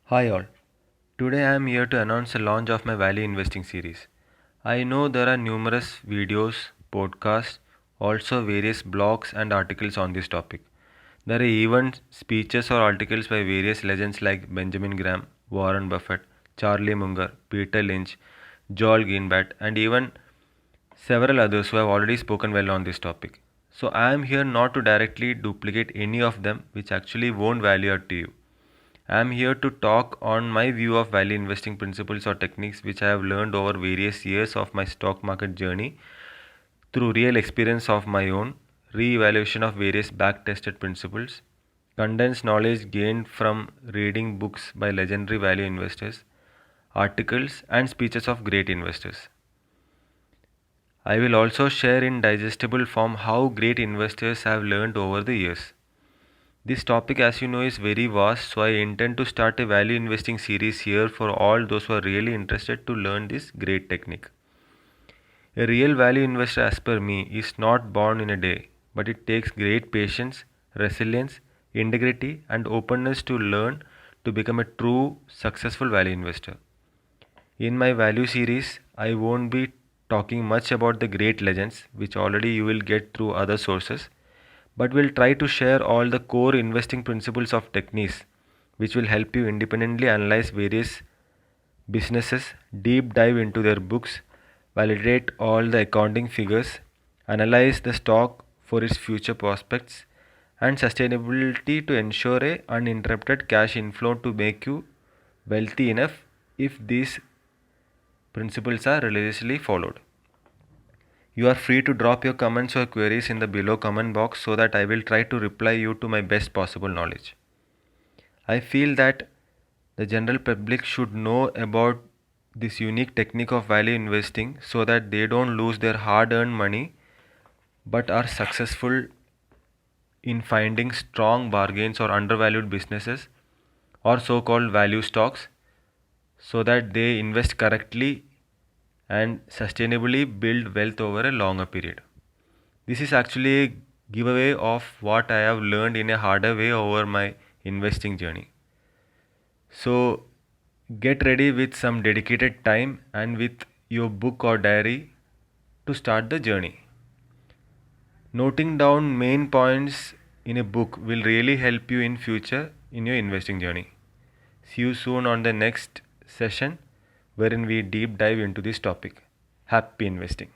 Hi all. Today I am here to announce the launch of my value investing series. I know there are numerous videos, podcasts, also various blogs and articles on this topic. There are even speeches or articles by various legends like Benjamin Graham, Warren Buffett, Charlie Munger, Peter Lynch, Joel Greenblatt, and even several others who have already spoken well on this topic. So I am here not to directly duplicate any of them, which actually won't value add to you. I am here to talk on my view of value investing principles or techniques which I have learned over various years of my stock market journey through real experience of my own, re-evaluation of various back-tested principles, condensed knowledge gained from reading books by legendary value investors, articles and speeches of great investors. I will also share in digestible form how great investors have learned over the years. This topic, as you know, is very vast, so I intend to start a value investing series here for all those who are really interested to learn this great technique. A real value investor, as per me, is not born in a day, but it takes great patience, resilience, integrity, and openness to learn to become a true successful value investor. In my value series, I won't be talking much about the great legends, which already you will get through other sources, but we'll try to share all the core investing principles of techniques, which will help you independently analyze various businesses, deep dive into their books, validate all the accounting figures, analyze the stock for its future prospects and sustainability to ensure a uninterrupted cash inflow to make you wealthy enough if these principles are religiously followed. You are free to drop your comments or queries in the below comment box so that I will try to reply you to my best possible knowledge. I feel that the general public should know about this unique technique of value investing so that they don't lose their hard earned money but are successful in finding strong bargains or undervalued businesses or so called value stocks so that they invest correctly and sustainably build wealth over a longer period. This is actually a giveaway of what I have learned in a harder way over my investing journey. So get ready with some dedicated time and with your book or diary to start the journey. Noting down main points in a book will really help you in future in your investing journey. See you soon on the next session wherein we deep dive into this topic. Happy investing.